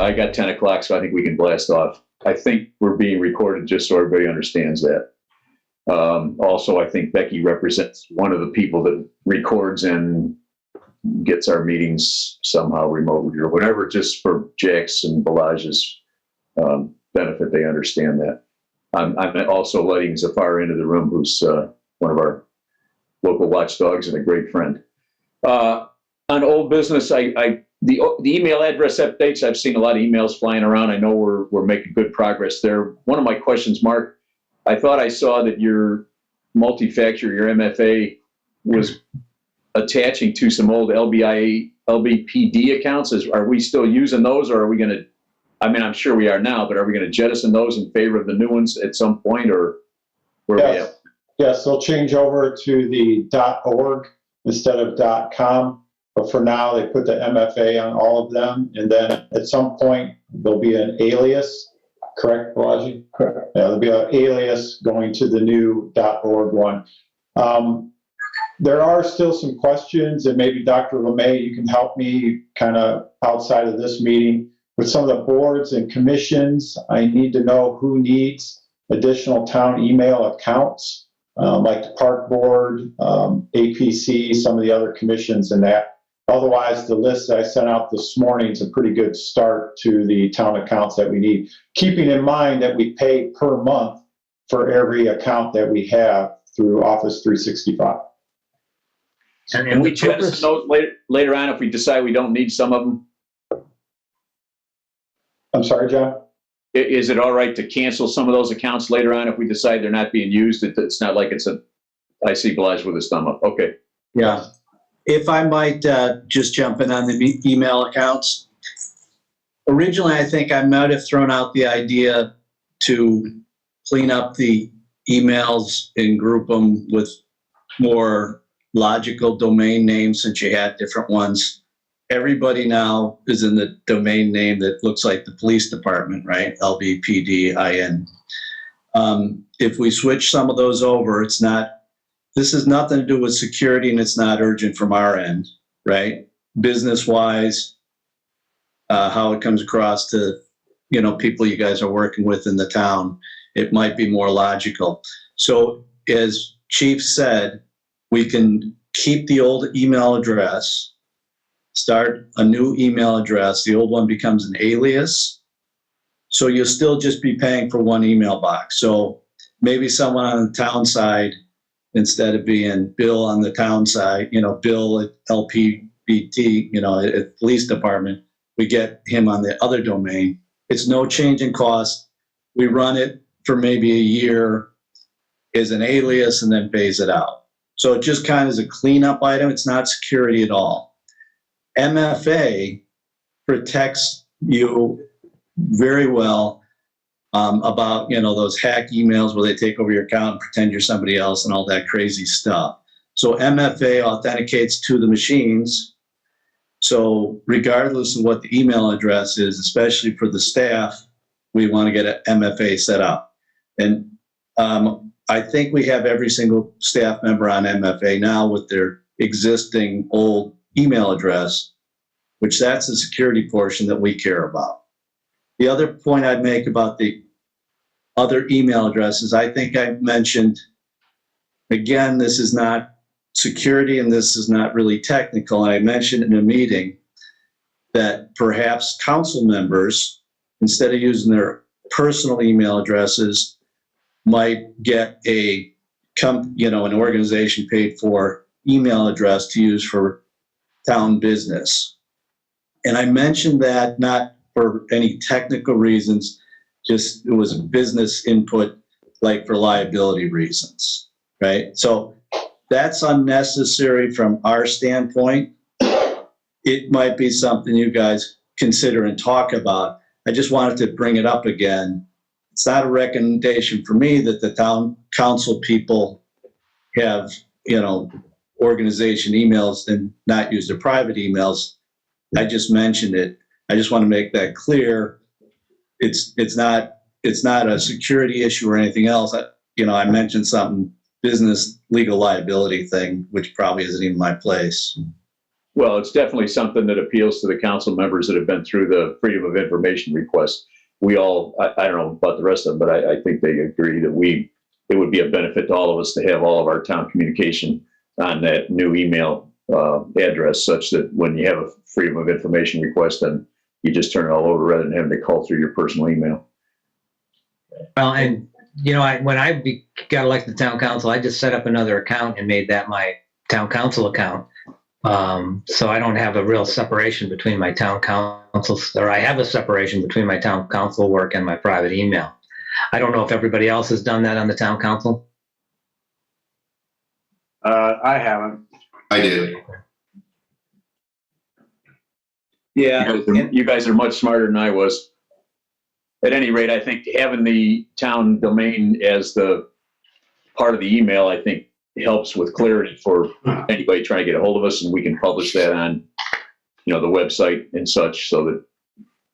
I got 10 o'clock, so I think we can blast off. I think we're being recorded just so everybody understands that. Also, I think Becky represents one of the people that records and gets our meetings somehow remotely or whatever, just for Jack's and Balage's benefit. They understand that. I'm also letting Zafar into the room, who's one of our local watchdogs and a great friend. On old business, the email address updates, I've seen a lot of emails flying around. I know we're making good progress there. One of my questions, Mark, I thought I saw that your multi-factor, your MFA, was attaching to some old LBPD accounts. Are we still using those, or are we going to, I mean, I'm sure we are now, but are we going to jettison those in favor of the new ones at some point, or where are we at? Yes, they'll change over to the .org instead of .com. But for now, they put the MFA on all of them. And then at some point, there'll be an alias. Correct, Balaji? Correct. Yeah, there'll be an alias going to the new .org one. There are still some questions, and maybe Dr. LeMay, you can help me kind of outside of this meeting. With some of the boards and commissions, I need to know who needs additional town email accounts, like the Park Board, APC, some of the other commissions and that. Otherwise, the list that I sent out this morning is a pretty good start to the town accounts that we need, keeping in mind that we pay per month for every account that we have through Office 365. And we jettison those later on if we decide we don't need some of them? I'm sorry, John? Is it all right to cancel some of those accounts later on if we decide they're not being used? It's not like it's I see Balaj with his thumb up. Okay. Yeah. If I might just jump in on the email accounts. Originally, I think I might have thrown out the idea to clean up the emails and group them with more logical domain names, since you had different ones. Everybody now is in the domain name that looks like the police department, right? LBPDIN. If we switch some of those over, this has nothing to do with security, and it's not urgent from our end, right? Business-wise, how it comes across to, people you guys are working with in the town, it might be more logical. So as Chief said, we can keep the old email address, start a new email address. The old one becomes an alias. So you'll still just be paying for one email box. So maybe someone on the town side, instead of being Bill on the town side, Bill at LPBT, at police department, we get him on the other domain. It's no change in cost. We run it for maybe a year as an alias and then phase it out. So it just kind of is a cleanup item. It's not security at all. MFA protects you very well about, those hack emails where they take over your account and pretend you're somebody else and all that crazy stuff. So MFA authenticates to the machines. So regardless of what the email address is, especially for the staff, we want to get an MFA set up. And I think we have every single staff member on MFA now with their existing old email address, which that's the security portion that we care about. The other point I'd make about the other email addresses, I think I mentioned, again, this is not security and this is not really technical. I mentioned in a meeting that perhaps council members, instead of using their personal email addresses, might get an organization paid for email address to use for town business. And I mentioned that not for any technical reasons, just it was a business input, like for liability reasons, right? So that's unnecessary from our standpoint. It might be something you guys consider and talk about. I just wanted to bring it up again. It's not a recommendation for me that the town council people have, organization emails and not use their private emails. I just mentioned it. I just want to make that clear. It's not a security issue or anything else. I mentioned something business legal liability thing, which probably isn't even my place. Well, it's definitely something that appeals to the council members that have been through the Freedom of Information request. We all, I don't know about the rest of them, but I think they agree that it would be a benefit to all of us to have all of our town communication on that new email address, such that when you have a Freedom of Information request, then you just turn it all over rather than having to call through your personal email. Well, and you know, when I got elected to town council, I just set up another account and made that my town council account. So I don't have a real separation between my town council, or I have a separation between my town council work and my private email. I don't know if everybody else has done that on the town council. I haven't. I did. Yeah. You guys are much smarter than I was. At any rate, I think having the town domain as the part of the email, I think, helps with clarity for anybody trying to get a hold of us, and we can publish that on, the website and such, so that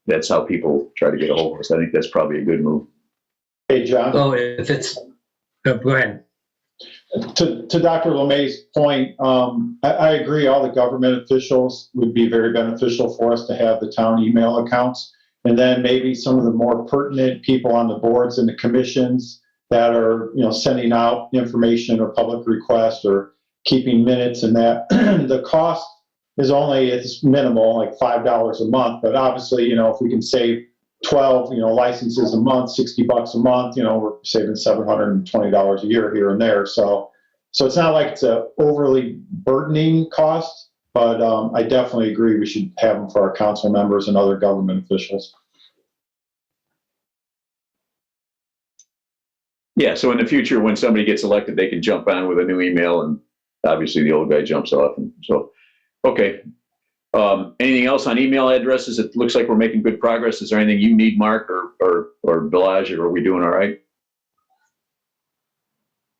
that's how people try to get a hold of us. I think that's probably a good move. Hey, John. Oh, if it's, go ahead. To Dr. LeMay's point, I agree. All the government officials would be very beneficial for us to have the town email accounts. And then maybe some of the more pertinent people on the boards and the commissions that are, sending out information or public requests or keeping minutes, and that the cost is it's minimal, like $5 a month. But obviously, if we can save 12, licenses a month, $60 a month, we're saving $720 a year here and there. So it's not like it's a overly burdening cost, but I definitely agree we should have them for our council members and other government officials. Yeah, so in the future, when somebody gets elected, they can jump on with a new email, and obviously the old guy jumps off. And so, okay. Anything else on email addresses? It looks like we're making good progress. Is there anything you need, Mark or Bilaj, or are we doing all right?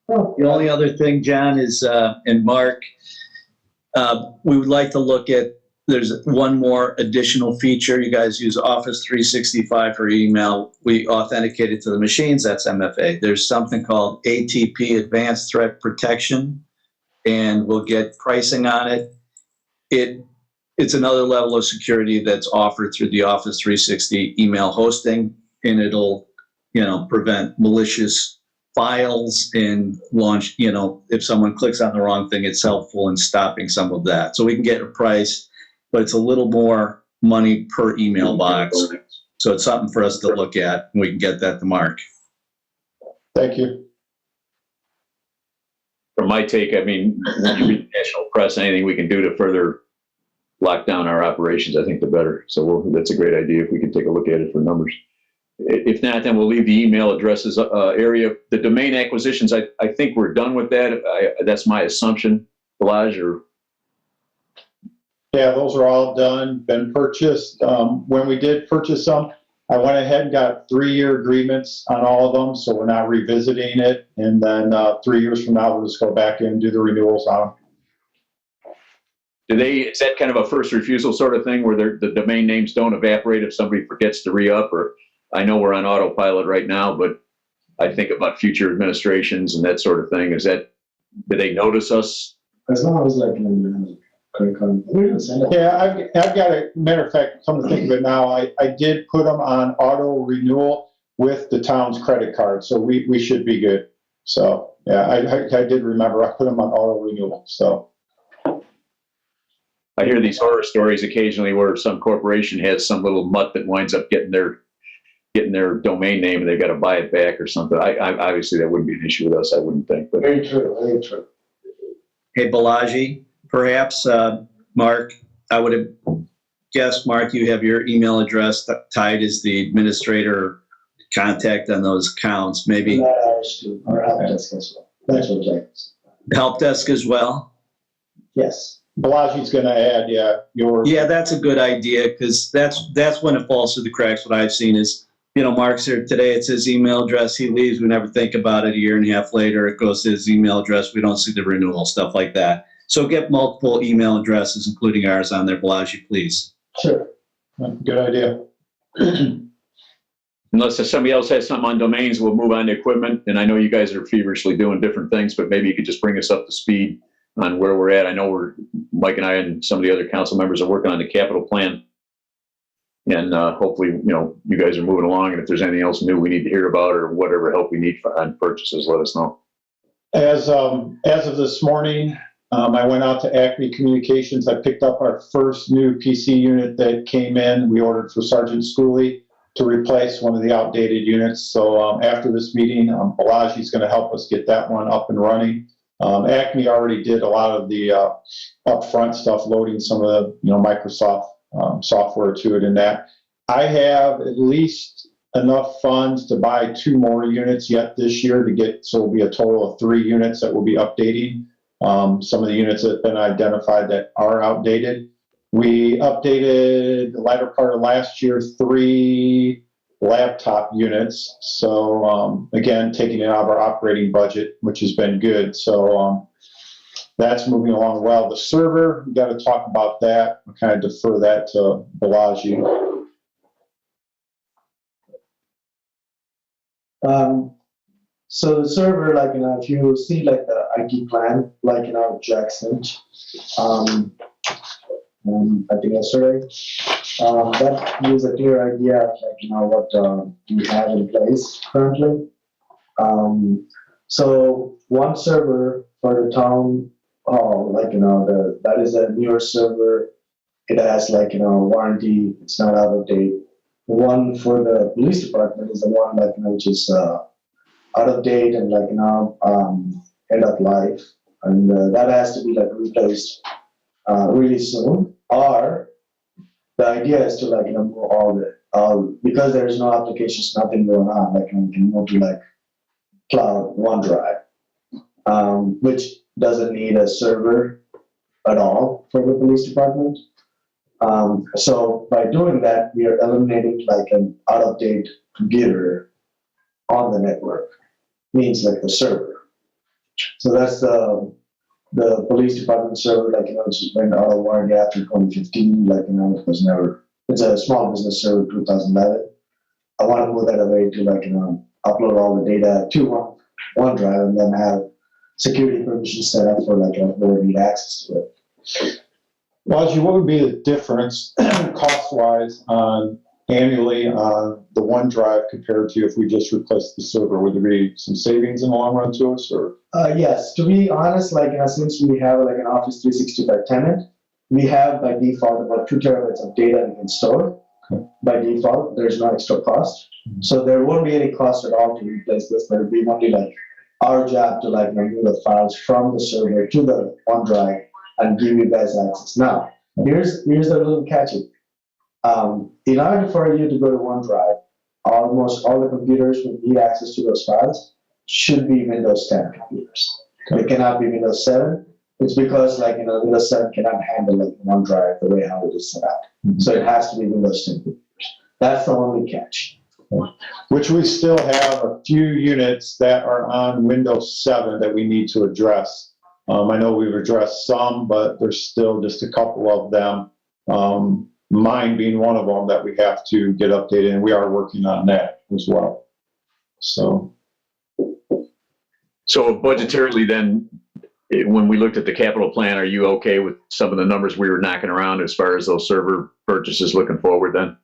Well, the only other thing, John, is, and Mark, we would like to look at, there's one more additional feature. You guys use Office 365 for email. We authenticate it to the machines. That's MFA. There's something called ATP, Advanced Threat Protection, and we'll get pricing on it. It's another level of security that's offered through the Office 360 email hosting, and it'll, prevent malicious files and launch, if someone clicks on the wrong thing, it's helpful in stopping some of that. So we can get a price, but it's a little more money per email box. So it's something for us to look at, and we can get that to Mark. Thank you. From my take, when you read the national press, anything we can do to further lock down our operations, I think the better. So that's a great idea if we can take a look at it for numbers. If not, then we'll leave the email addresses area. The domain acquisitions, I think we're done with that. That's my assumption, Bilaj, or... Yeah, those are all done, been purchased. When we did purchase them, I went ahead and got 3-year agreements on all of them, so we're not revisiting it. And then 3 years from now, we'll just go back in and do the renewals on them. Is that kind of a first refusal sort of thing where the domain names don't evaporate if somebody forgets to re-up? Or I know we're on autopilot right now, but I think about future administrations and that sort of thing. Do they notice us? As long as Yeah, I've got a matter of fact, come to think of it now, I did put them on auto renewal with the town's credit card, so we should be good. So yeah, I did remember I put them on auto renewal. So I hear these horror stories occasionally where some corporation has some little mutt that winds up getting their domain name and they've got to buy it back or something. I obviously that wouldn't be an issue with us, I wouldn't think. But very true, very true. Hey, Balaji, perhaps, Mark, I would have guessed, Mark, you have your email address tied as the administrator contact on those accounts. Maybe Or help desk as well. That's what James. help desk as well. Yes. Balaji's going to add, Yeah, that's a good idea, because that's when it falls through the cracks. What I've seen is, Mark's here today, it's his email address, he leaves, we never think about it. A year and a half later, it goes to his email address, we don't see the renewal, stuff like that. So get multiple email addresses, including ours, on there, Balaji, please. Sure. good idea. unless somebody else has something on domains, we'll move on to equipment. And I know you guys are feverishly doing different things, but maybe you could just bring us up to speed on where we're at. I know Mike and I and some of the other council members are working on the capital plan. And hopefully, you guys are moving along. And if there's anything else new we need to hear about or whatever help we need on purchases, let us know. As of this morning, I went out to Acme Communications. I picked up our first new PC unit that came in. We ordered for Sergeant Schooley to replace one of the outdated units. So after this meeting, Balaji's going to help us get that one up and running. Acme already did a lot of the upfront stuff, loading some of the Microsoft software to it and that. I have at least enough funds to buy 2 more units yet this year so it'll be a total of 3 units that we'll be updating. Some of the units that have been identified that are outdated. We updated the latter part of last year 3 laptop units. So again, taking it out of our operating budget, which has been good. So that's moving along well. The server, we got to talk about that. I'll kind of defer that to Balaji. So the server, if you see the IT plan, Jackson, I think yesterday, that gives a clear idea of what we have in place currently. So one server for the town hall, that is a newer server. It has warranty. It's not out of date. The one for the police department is the one which is out of date and end of life, and that has to be replaced really soon. Or the idea is to move all because there is no applications, nothing going on. We can move to cloud OneDrive, which doesn't need a server at all for the police department. So by doing that, we are eliminating an out-of-date computer on the network, means the server. So that's the police department server, it's been out of warranty after 2015, it was never, it's a small business server, 2011. I want to move that away to upload all the data to OneDrive and then have security permissions set up for whoever need access to it. Balaji, what would be the difference cost-wise annually on the OneDrive compared to if we just replaced the server? Would there be some savings in the long run to us, or? Yes, to be honest, since we have an Office 365 tenant, we have by default about 2 terabytes of data we can store. Okay. By default, there's no extra cost. Mm-hmm. So there won't be any cost at all to replace this, but it'll be only our job to move the files from the server to the OneDrive and give you guys access. Now, here's the little catch. In order for you to go to OneDrive, almost all the computers who need access to those files should be Windows 10 computers. Okay. It cannot be Windows 7. It's because Windows 7 cannot handle OneDrive the way how it is set up. Mm-hmm. So it has to be Windows 10 computers. That's the only catch. Which we still have a few units that are on Windows 7 that we need to address. I know we've addressed some, but there's still just a couple of them. Mine being one of them that we have to get updated, and we are working on that as well. So budgetarily then, when we looked at the capital plan, are you okay with some of the numbers we were knocking around as far as those server purchases looking forward then?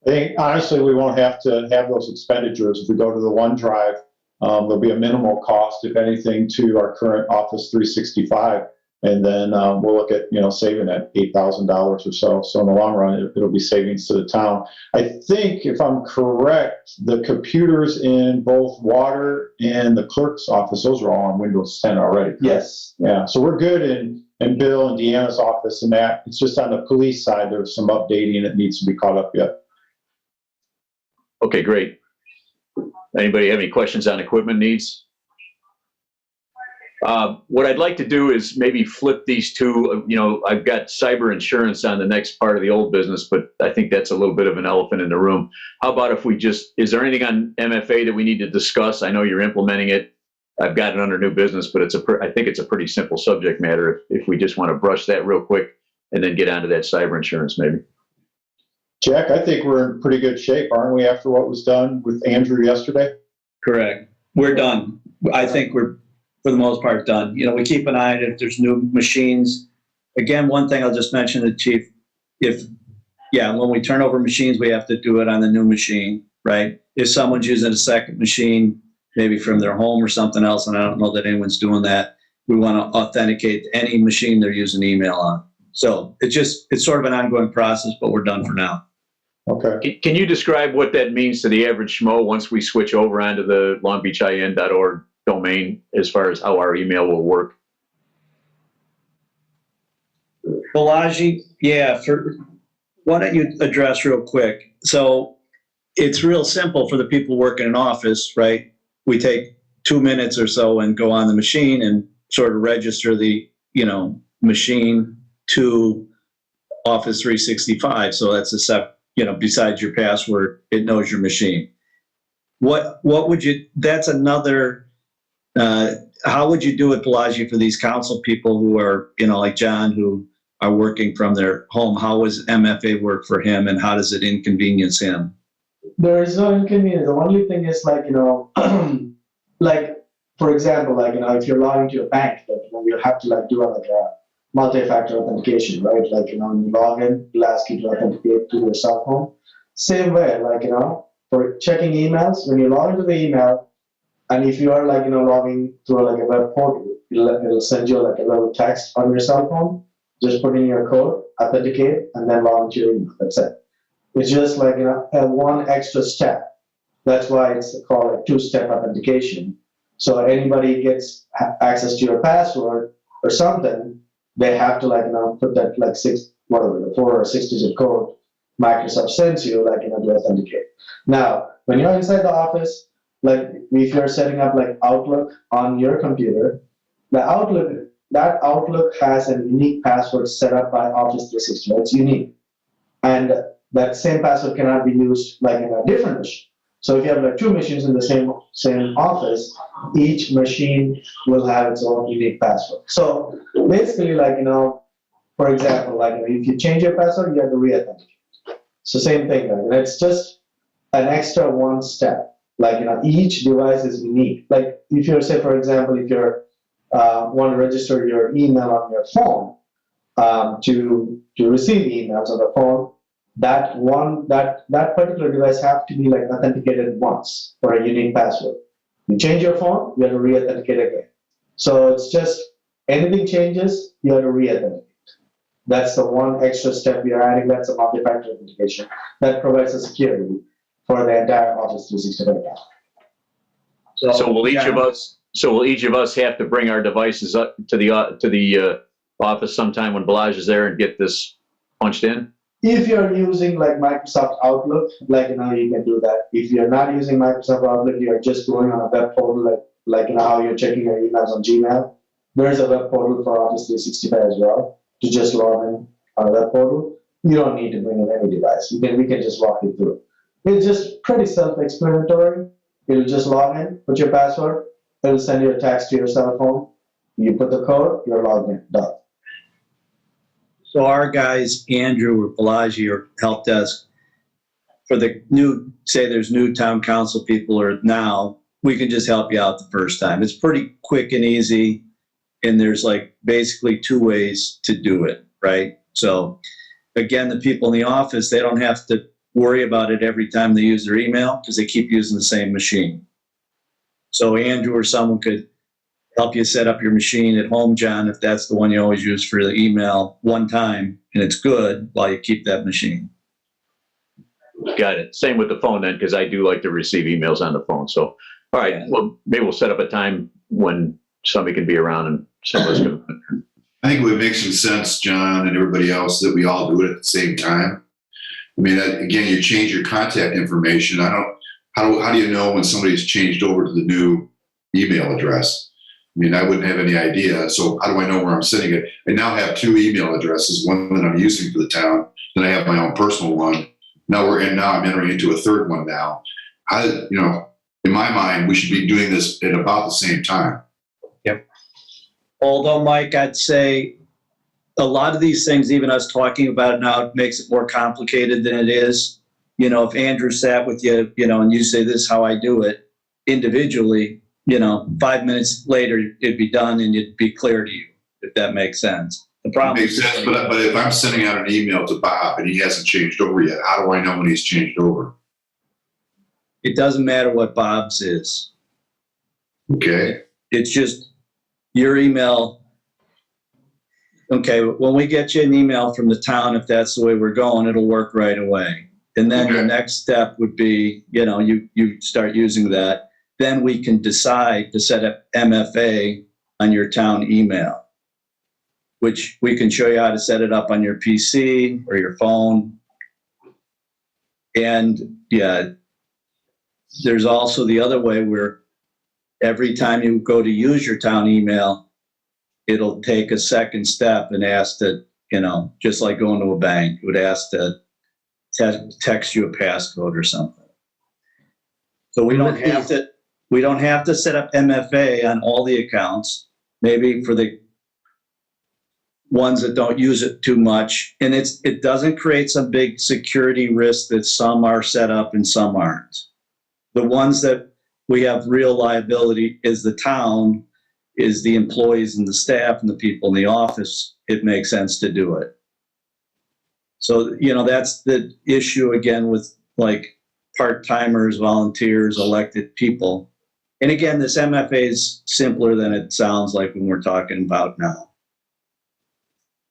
I think honestly we won't have to have those expenditures. If we go to the OneDrive, there'll be a minimal cost, if anything, to our current Office 365. And then we'll look at, saving that $8,000 or so. So in the long run, it'll be savings to the town. I think, if I'm correct, the computers in both water and the clerk's office, those are all on Windows 10 already. Correct? Yes. Yeah. So we're good in Bill and Deanna's office and that. It's just on the police side, there's some updating that needs to be caught up yet. Okay, great. Anybody have any questions on equipment needs? What I'd like to do is maybe flip these two. I've got cyber insurance on the next part of the old business, but I think that's a little bit of an elephant in the room. How about if we is there anything on MFA that we need to discuss? I know you're implementing it. I've got it under new business, but I think it's a pretty simple subject matter if we just want to brush that real quick and then get onto that cyber insurance maybe. Jack, I think we're in pretty good shape, aren't we, after what was done with Andrew yesterday? Correct. We're done. I think for the most part, done. You know, we keep an eye on it if there's new machines. Again, one thing I'll just mention to the chief, when we turn over machines, we have to do it on the new machine, right? If someone's using a second machine, maybe from their home or something else, and I don't know that anyone's doing that, we want to authenticate any machine they're using email on. So it's sort of an ongoing process, but we're done for now. Okay. Can you describe what that means to the average schmo once we switch over onto the longbeachin.org domain as far as how our email will work? Balaji, why don't you address real quick? So it's real simple for the people working in office, right? We take 2 minutes or so and go on the machine and sort of register the, machine to Office 365. So that's a step, besides your password, it knows your machine. That's another, how would you do it, Balaji, for these council people who are, like John, who are working from their home? How does MFA work for him, and how does it inconvenience him? There is no inconvenience. The only thing is like, for example, if you're logging to a bank, you have to do a multi-factor authentication, right? When you log in, it'll ask you to authenticate to your cell phone. Same way, for checking emails, when you log into the email, and if you are logging through a web portal, it'll send you a little text on your cell phone. Just put in your code, authenticate, and then log into your email. That's it. It's just one extra step. That's why it's called two-step authentication. So anybody gets access to your password or something, they have to put that 4 or 6-digit code Microsoft sends you to authenticate. Now, when you're inside the office, if you're setting up Outlook on your computer, that Outlook has a unique password set up by Office 365. It's unique, and that same password cannot be used in a different machine. So if you have 2 machines in the same office, each machine will have its own unique password. So basically, for example, if you change your password, you have to re-authenticate. So same thing, and it's just an extra one step. Each device is unique. If you're, say, for example, if you're want to register your email on your phone to receive emails on the phone, that particular device have to be authenticated once for a unique password. You change your phone, you have to re-authenticate again. So it's just anything changes, you have to re-authenticate. That's the one extra step we are adding. That's a multi-factor authentication that provides a security for the entire Office 365 account. So will each of us have to bring our devices up to the office sometime when Balaj is there and get this punched in? If you're using Microsoft Outlook, you can do that. If you're not using Microsoft Outlook, you're just going on a web portal, how you're checking your emails on Gmail. There's a web portal for Office 365 as well to just log in on a web portal. You don't need to bring in any device. We can just walk you through it. It's just pretty self-explanatory. You'll just log in, put your password. It'll send you a text to your cell phone. You put the code, you're logged in. Done. So our guys, Andrew or Balaji or help desk, for the there's new town council people or now, we can just help you out the first time. It's pretty quick and easy, and there's basically 2 ways to do it, right? So again, the people in the office, they don't have to worry about it every time they use their email because they keep using the same machine. So Andrew or someone could help you set up your machine at home, John, if that's the one you always use for the email one time, and it's good while you keep that machine. Got it. Same with the phone then, because I do like to receive emails on the phone. So, all right, well, maybe we'll set up a time when somebody can be around and somebody's going to. I think it would make some sense, John, and everybody else, that we all do it at the same time. I mean, again, you change your contact information. How do you know when somebody's changed over to the new email address? I mean, I wouldn't have any idea. So how do I know where I'm sending it? I now have 2 email addresses, one that I'm using for the town, then I have my own personal one. Now I'm entering into a 3rd one now. In my mind, we should be doing this at about the same time. Yep. Although, Mike, I'd say a lot of these things, even us talking about it now, it makes it more complicated than it is. If Andrew sat with you, and you say, this is how I do it individually, 5 minutes later, it'd be done and it'd be clear to you, if that makes sense. The problem Makes is, sense, but if I'm sending out an email to Bob and he hasn't changed over yet, how do I know when he's changed over? it doesn't matter what Bob's is. Okay. It's just your email. Okay, when we get you an email from the town, if that's the way we're going, it'll work right away. And then the Okay. next step would be, you start using that. Then we can decide to set up MFA on your town email, which we can show you how to set it up on your PC or your phone. And yeah, there's also the other way where every time you go to use your town email, it'll take a second step and ask to, just like going to a bank, it would ask to text you a passcode or something. So we don't have to set up MFA on all the accounts, maybe for the ones that don't use it too much. And it doesn't create some big security risk that some are set up and some aren't. The ones that we have real liability is the town, is the employees and the staff and the people in the office. It makes sense to do it. So, that's the issue again with like part-timers, volunteers, elected people. And again, this MFA is simpler than it sounds like when we're talking about now.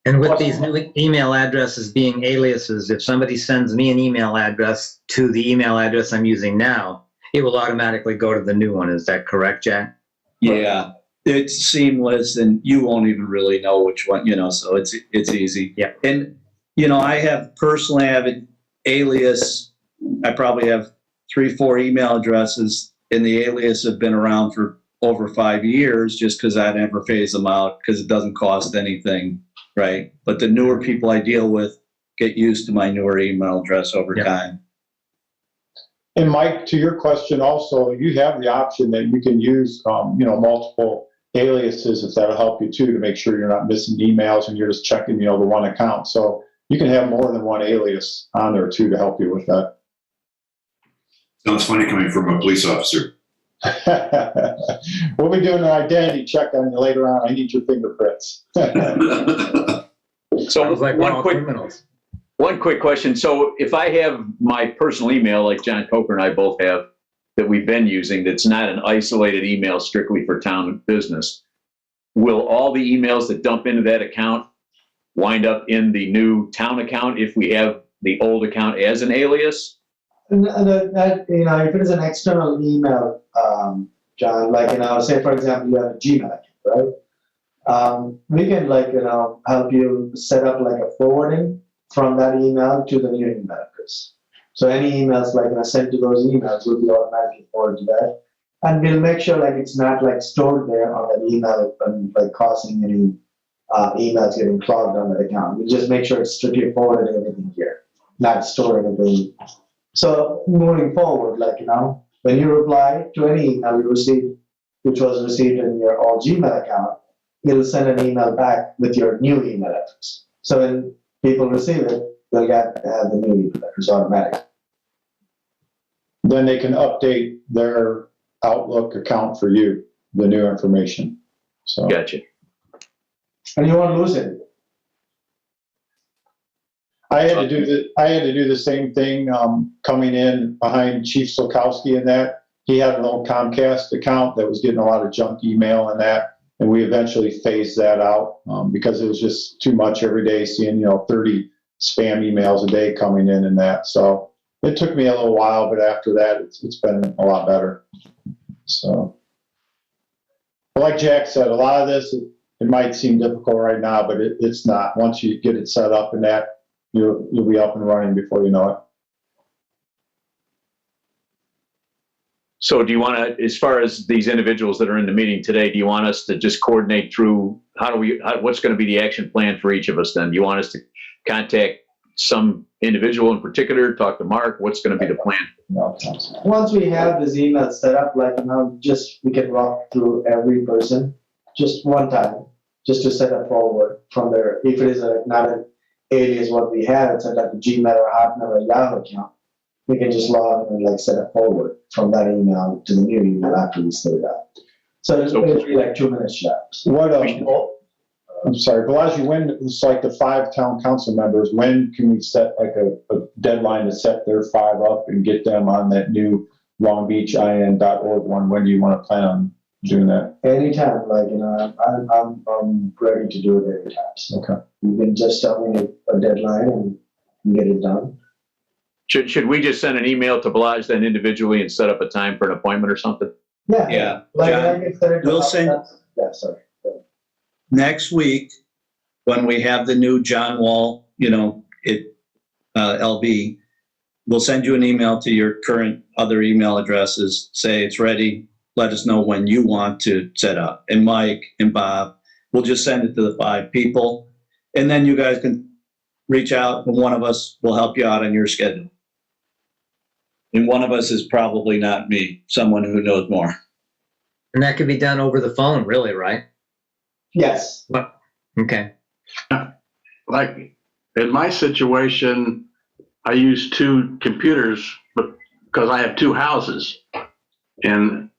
And with these new email addresses being aliases, if somebody sends me an email address to the email address I'm using now, it will automatically go to the new one. Is that correct, Jack? Yeah, it's seamless and you won't even really know which one, so it's easy. Yeah. And, I have an alias. I probably have 3-4 email addresses and the alias have been around for over 5 years just because I never phase them out because it doesn't cost anything, right? But the newer people I deal with get used to my newer email address over time. And Mike, to your question also, you have the option that you can use, multiple aliases if that'll help you too, to make sure you're not missing emails and you're just checking, the one account. So you can have more than one alias on there too to help you with that. Sounds funny coming from a police officer. We'll be doing an identity check on you later on. I need your fingerprints. So Sounds like we're all criminals. One quick question. So if I have my personal email, like John Coker and I both have, that we've been using, that's not an isolated email strictly for town business, will all the emails that dump into that account wind up in the new town account if we have the old account as an alias? If it is an external email, John, say for example, you have a Gmail account, right? We can help you set up like a forwarding from that email to the new email address. So any emails sent to those emails will be automatically forwarded to that. And we'll make sure it's not stored there on that email and causing any emails getting clogged on that account. We just make sure it's strictly forwarded everything here, not stored anything. So moving forward, when you reply to any email you receive, which was received in your old Gmail account, it'll send an email back with your new email address. So when people receive it, they'll get the new email address automatically. Then they can update their Outlook account for you, the new information. So Gotcha. And you won't lose it. I had to do the same thing coming in behind Chief Solkowski in that. He had an old Comcast account that was getting a lot of junk email and that, and we eventually phased that out because it was just too much every day, seeing 30 spam emails a day coming in and that. So it took me a little while, but after that, it's been a lot better. So, but like Jack said, a lot of this it might seem difficult right now, but it's not. Once you get it set up and that, you'll be up and running before you know it. So do you want to, as far as these individuals that are in the meeting today, do you want us to just coordinate through what's going to be the action plan for each of us then? Do you want us to contact some individual in particular, talk to Mark? What's going to be the plan? Once we have this email set up, we can walk through every person just one time, just to set up forward from there. If it is not an alias what we have, it's like a Gmail or Hotmail or Yahoo account, we can just log in and like set a forward from that email to the new email after we set it up. So it'll be like 2 minutes shots. What, I'm sorry, Balaji, when it's like the 5 town council members, when can we set like a deadline to set their 5 up and get them on that new longbeachin.org one? When do you want to plan on doing that? Anytime, like, you know, I'm ready to do it anytime. So Okay. you can just tell me a deadline and get it done. Should we just send an email to Balaj then individually and set up a time for an appointment or something? Yeah. Like, John, I can set it we'll up. send- Yeah, sorry. Next week, when we have the new John Wall, LB, we'll send you an email to your current other email addresses, say it's ready, let us know when you want to set up. And Mike and Bob, we'll just send it to the 5 people. And then you guys can reach out and one of us will help you out on your schedule. And one of us is probably not me, someone who knows more. And that could be done over the phone, really, right? Yes. Okay. Like in my situation, I use 2 computers because I have 2 houses. And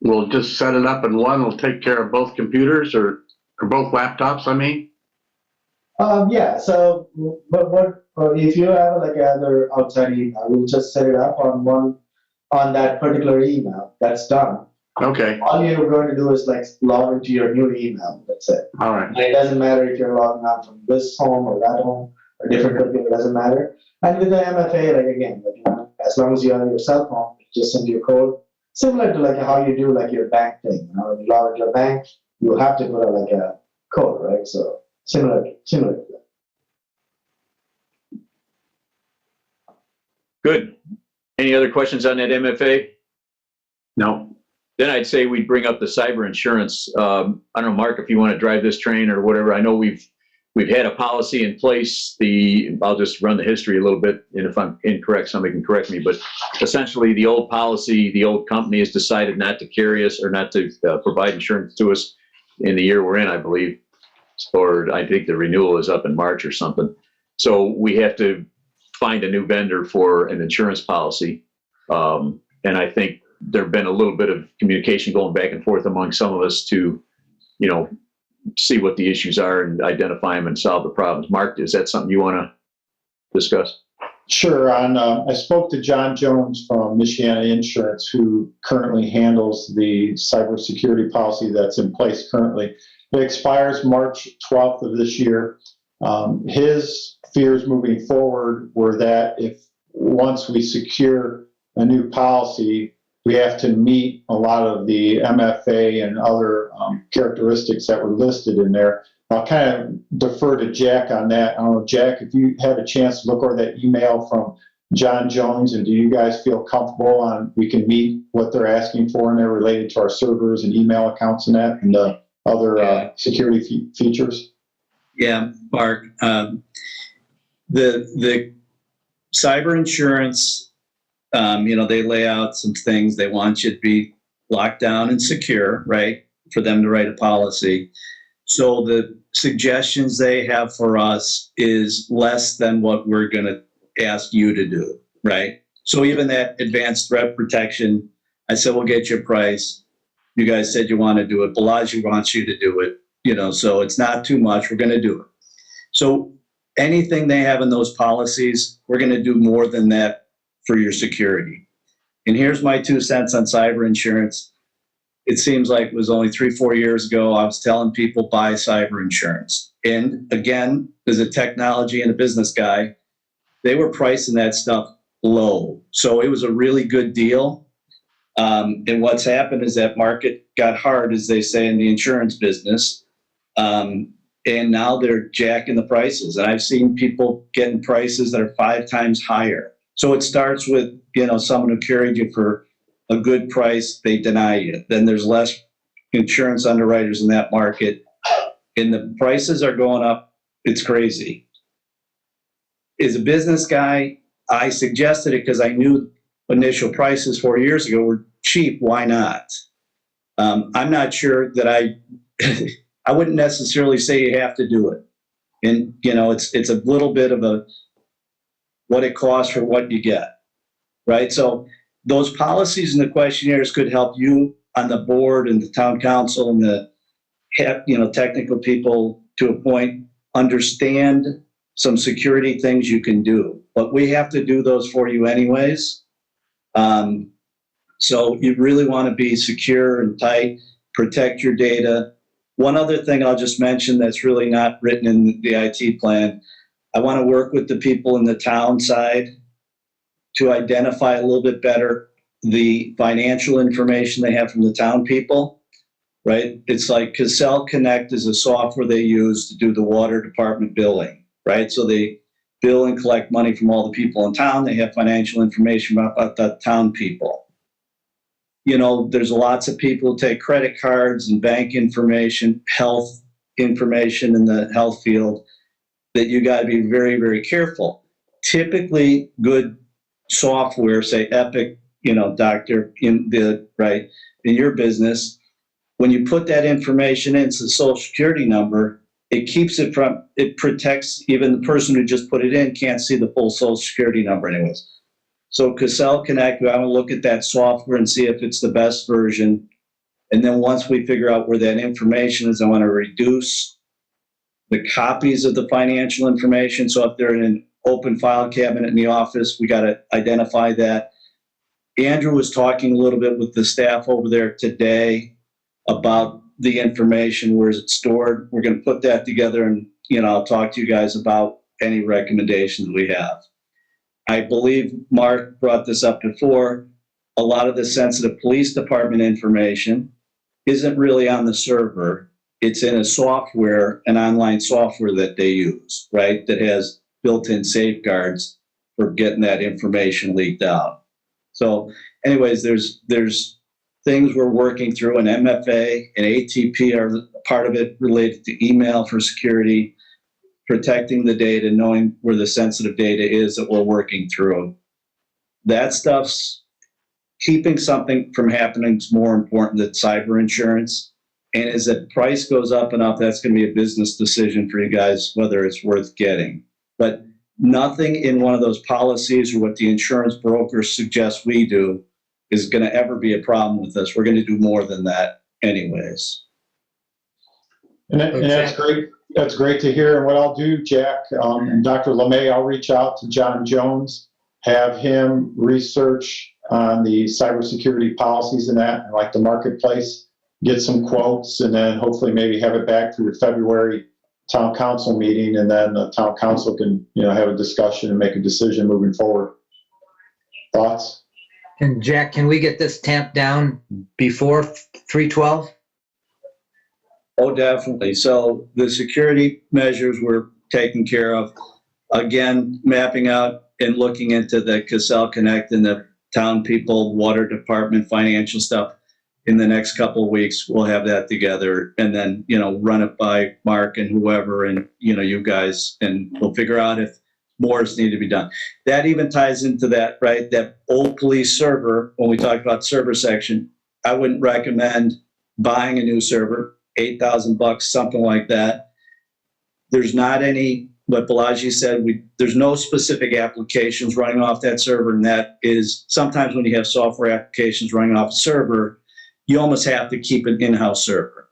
we'll just set it up and one will take care of both computers or both laptops, I mean? Yeah, so, but if you have like other outside email, we'll just set it up on that particular email. That's done. Okay, All you're going to do is like log into your new email. That's it. all right. And it doesn't matter if you're logging on from this home or that home or different computer, it doesn't matter. And with the MFA, like again, like, you know, as long as you're on your cell phone, just send your code. Similar to like how you do like your bank thing. You know, when you log into your bank, you have to put like a code, right? So similar to that. Good. Any other questions on that MFA? No, Then I'd say we'd bring up the cyber insurance. I don't know, Mark, if you want to drive this train or whatever. I know we've had a policy in place. I'll just run the history a little bit, and if I'm incorrect, somebody can correct me. But essentially, the old policy, the old company has decided not to carry us or not to provide insurance to us in the year we're in, I believe. Or I think the renewal is up in March or something. So we have to find a new vendor for an insurance policy. And I think there've been a little bit of communication going back and forth among some of us to, see what the issues are and identify them and solve the problems. Mark, is that something you want to discuss? Sure. I spoke to John Jones from Michiana Insurance, who currently handles the cybersecurity policy that's in place currently. It expires March 12th of this year. His fears moving forward were that if once we secure a new policy, we have to meet a lot of the MFA and other characteristics that were listed in there. I'll kind of defer to Jack on that. I don't know, Jack, if you had a chance to look over that email from John Jones, and do you guys feel comfortable on we can meet what they're asking for in there related to our servers and email accounts and that and the other security features? Yeah, Mark. The cyber insurance, they lay out some things. They want you to be locked down and secure, right, for them to write a policy. So the suggestions they have for us is less than what we're going to ask you to do, right? So even that advanced threat protection, I said, we'll get you a price. You guys said you want to do it. Balaji wants you to do it, so it's not too much. We're going to do it. So anything they have in those policies, we're going to do more than that for your security. And here's my 2 cents on cyber insurance. It seems like it was only 3-4 years ago, I was telling people buy cyber insurance. And again, as a technology and a business guy, they were pricing that stuff low. So it was a really good deal. And what's happened is that market got hard, as they say in the insurance business. And now they're jacking the prices. And I've seen people getting prices that are 5 times higher. So it starts with, someone who carried you for a good price, they deny you. Then there's less insurance underwriters in that market, and the prices are going up. It's crazy. As a business guy, I suggested it because I knew initial prices 4 years ago were cheap. Why not? I'm not sure that I wouldn't necessarily say you have to do it. And, it's a little bit of what it costs for what you get, right? So those policies and the questionnaires could help you on the board and the town council and the technical people to a point understand some security things you can do. But we have to do those for you anyways. So you really want to be secure and tight, protect your data. One other thing I'll just mention that's really not written in the IT plan, I want to work with the people in the town side to identify a little bit better the financial information they have from the town people, right? It's like Cassell Connect is a software they use to do the water department billing, right? So they bill and collect money from all the people in town. They have financial information about the town people. There's lots of people who take credit cards and bank information, health information in the health field that you got to be very, very careful. Typically, good software, say Epic, doctor in your business, when you put that information in, it's the social security number, it protects even the person who just put it in can't see the full social security number anyways. So Cassell Connect, I want to look at that software and see if it's the best version. And then once we figure out where that information is, I want to reduce the copies of the financial information. So if they're in an open file cabinet in the office, we got to identify that. Andrew was talking a little bit with the staff over there today about the information, where is it stored. We're going to put that together and, I'll talk to you guys about any recommendations we have. I believe Mark brought this up before. A lot of the sensitive police department information isn't really on the server. It's in a software, an online software that they use, right? That has built-in safeguards for getting that information leaked out. So anyways, there's things we're working through, and MFA and ATP are part of it related to email for security, protecting the data, knowing where the sensitive data is that we're working through. That stuff's keeping something from happening is more important than cyber insurance. And as the price goes up and up, that's going to be a business decision for you guys, whether it's worth getting. But nothing in one of those policies or what the insurance brokers suggest we do is going to ever be a problem with us. We're going to do more than that anyways. And that's great. That's great to hear. And what I'll do, Jack, and Dr. LeMay, I'll reach out to John Jones, have him research on the cybersecurity policies and that, and like the marketplace, get some quotes, and then hopefully maybe have it back through the February town council meeting, and then the town council can, have a discussion and make a decision moving forward. Thoughts? And Jack, can we get this tamped down before 3/12? Oh, definitely. So the security measures were taken care of. Again, mapping out and looking into the Cassell Connect and the town people, water department, financial stuff. In the next couple of weeks, we'll have that together, and then, run it by Mark and whoever, and, you guys, and we'll figure out if more is needed to be done. That even ties into that, right? That old police server, when we talked about server section, I wouldn't recommend buying a new server, $8,000, something like that. There's not any, what Balaji said, there's no specific applications running off that server, and that is sometimes when you have software applications running off a server, you almost have to keep an in-house server,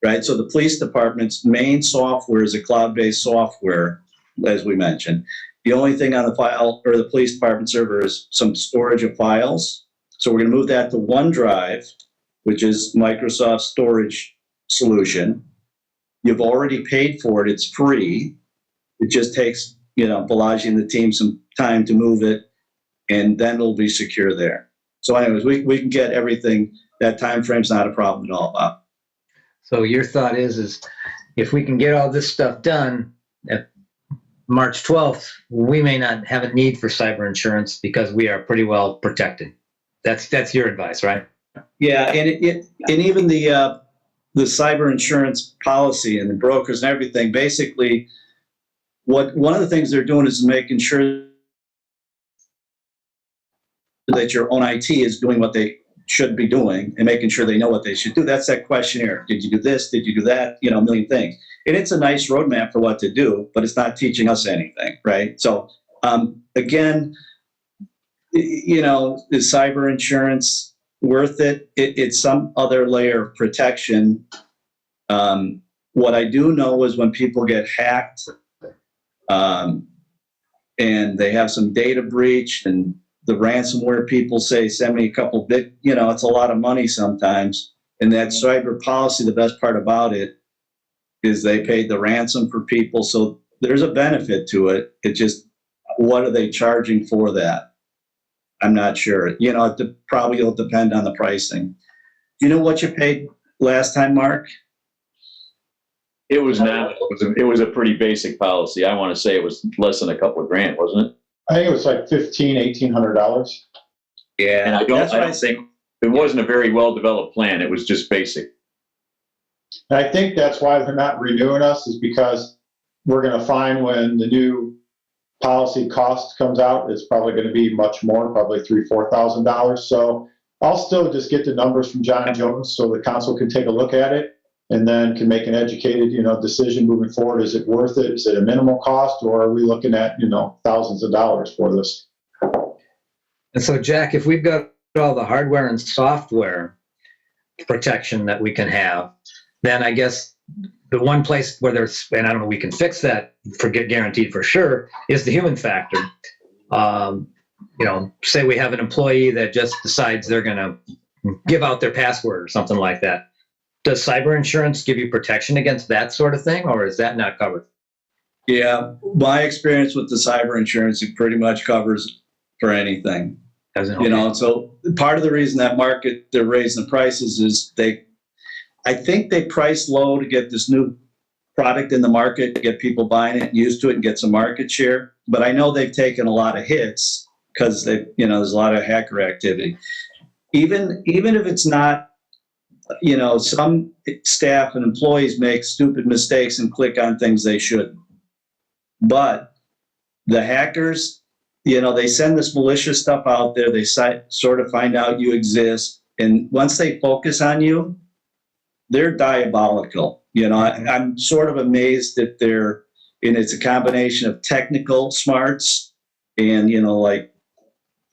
right? So the police department's main software is a cloud-based software, as we mentioned. The only thing on the file or the police department server is some storage of files. So we're going to move that to OneDrive, which is Microsoft's storage solution. You've already paid for it. It's free. It just takes, Balaji and the team some time to move it, and then it'll be secure there. So anyways, we can get everything. That time frame's not a problem at all, Bob. So your thought is if we can get all this stuff done at March 12th, we may not have a need for cyber insurance because we are pretty well protected. That's your advice, right? Yeah, and even the cyber insurance policy and the brokers and everything, basically, one of the things they're doing is making sure that your own IT is doing what they should be doing and making sure they know what they should do. That's that questionnaire. Did you do this? Did you do that? A million things. And it's a nice roadmap for what to do, but it's not teaching us anything, right? So Again, is cyber insurance worth it? It's some other layer of protection. What I do know is when people get hacked, and they have some data breach, and the ransomware people say, send me a couple bit, it's a lot of money sometimes. And that cyber policy, the best part about it is they paid the ransom for people. So there's a benefit to it. It just, what are they charging for that? I'm not sure. It probably will depend on the pricing. Do you know what you paid last time, Mark? It was not. It was a pretty basic policy. I want to say it was less than a couple of grand, wasn't it? I think it was like $1,800. Yeah, And I don't think it wasn't a very well developed plan. It was just basic. And I think that's why they're not renewing us, is because we're going to find when the new policy cost comes out, it's probably going to be much more, probably $3,000-4,000. So I'll still just get the numbers from John Jones so the council can take a look at it and then can make an educated, decision moving forward. Is it worth it? Is it a minimal cost, or are we looking at, thousands of dollars for this? And so, Jack, if we've got all the hardware and software protection that we can have, then I guess the one place where there's, and I don't know, we can fix that, guaranteed for sure, is the human factor. Say we have an employee that just decides they're going to give out their password or something like that. Does cyber insurance give you protection against that sort of thing, or is that not covered? Yeah, my experience with the cyber insurance, it pretty much covers for anything. So part of the reason that market, they're raising the prices is I think they price low to get this new product in the market, to get people buying it, used to it, and get some market share. But I know they've taken a lot of hits because there's a lot of hacker activity. Even if it's not, some staff and employees make stupid mistakes and click on things they shouldn't. But the hackers, they send this malicious stuff out there. They sort of find out you exist. And once they focus on you, they're diabolical. I'm sort of amazed that and it's a combination of technical smarts and, like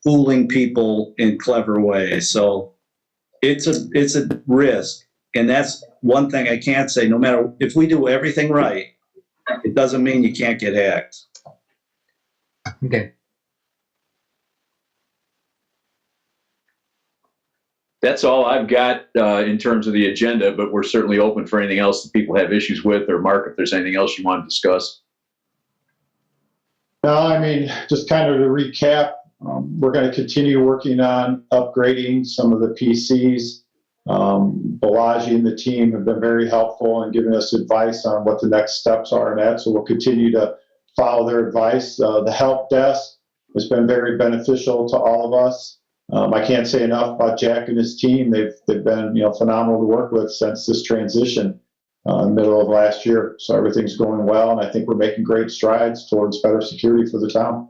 fooling people in clever ways. So it's a risk. And that's one thing I can't say. No matter if we do everything right, it doesn't mean you can't get hacked. Okay. That's all I've got in terms of the agenda, but we're certainly open for anything else that people have issues with, or Mark, if there's anything else you want to discuss. No, just kind of to recap, we're going to continue working on upgrading some of the PCs. Balaji and the team have been very helpful in giving us advice on what the next steps are in that, so we'll continue to follow their advice. The help desk has been very beneficial to all of us. I can't say enough about Jack and his team. They've been phenomenal to work with since this transition in the middle of last year. So everything's going well, and I think we're making great strides towards better security for the town.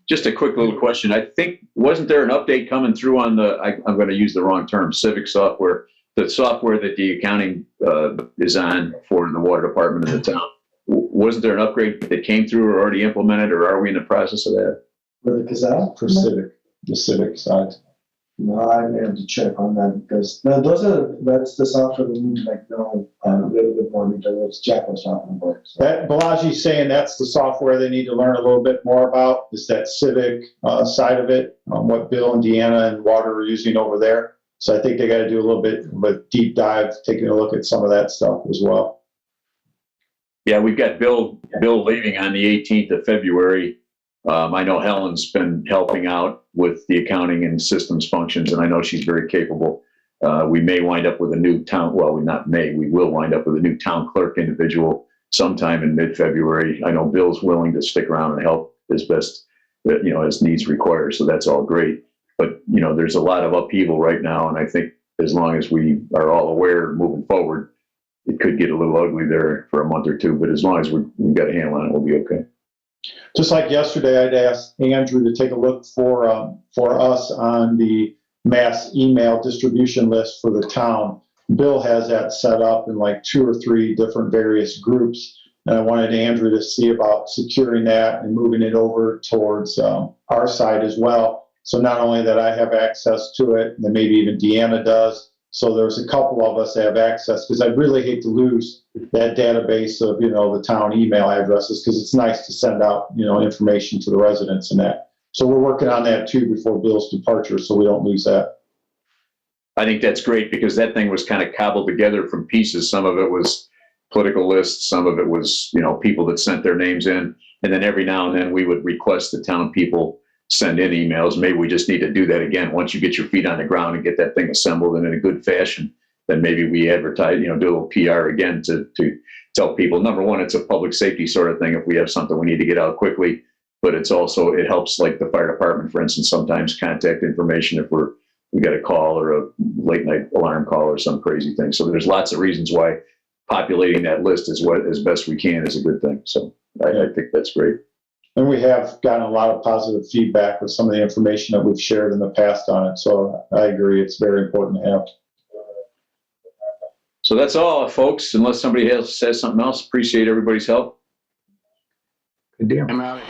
Just a quick little question. I think, wasn't there an update coming through on I'm going to use the wrong term, civic software, the software that the accounting is on for the water department of the town? Wasn't there an upgrade that came through or already implemented, or are we in the process of that? For the Gazette? For civic, the civic side. No, I may have to check on that because that's the software we need to know a little bit more detail. What Jack was talking about. So. That Balaji's saying that's the software they need to learn a little bit more about, is that civic side of it, what Bill and Deanna and Water are using over there. So I think they got to do a little bit of a deep dive, taking a look at some of that stuff as well. Yeah, we've got Bill leaving on the 18th of February. I know Helen's been helping out with the accounting and systems functions, and I know she's very capable. We may wind up with a new we will wind up with a new town clerk individual sometime in mid-February. I know Bill's willing to stick around and help as best, as needs require, so that's all great. But, there's a lot of upheaval right now, and I think as long as we are all aware moving forward, it could get a little ugly there for a month or two, but as long as we've got a handle on it, we'll be okay. Just like yesterday, I'd asked Andrew to take a look for us on the mass email distribution list for the town. Bill has that set up in like 2 or 3 different various groups, And I wanted Andrew to see about securing that and moving it over towards our side as well. So not only that I have access to it, and then maybe even Deanna does. So there's a couple of us that have access, because I'd really hate to lose that database of, the town email addresses, because it's nice to send out, information to the residents and that. So we're working on that too before Bill's departure, so we don't lose that. I think that's great, because that thing was kind of cobbled together from pieces. Some of it was political lists, some of it was, people that sent their names in. And then every now and then we would request the town people send in emails. Maybe we just need to do that again. Once you get your feet on the ground and get that thing assembled and in a good fashion, then maybe we advertise, do a little PR again to tell people, number one, it's a public safety sort of thing. If we have something we need to get out quickly, but it helps, like the fire department, for instance, sometimes contact information if we got a call or a late night alarm call or some crazy thing. So there's lots of reasons why populating that list as best we can is a good thing. So I think that's great. And we have gotten a lot of positive feedback with some of the information that we've shared in the past on it. So I agree, it's very important to have. So that's all, folks. Unless somebody else says something else, appreciate everybody's help. Good deal. I'm out.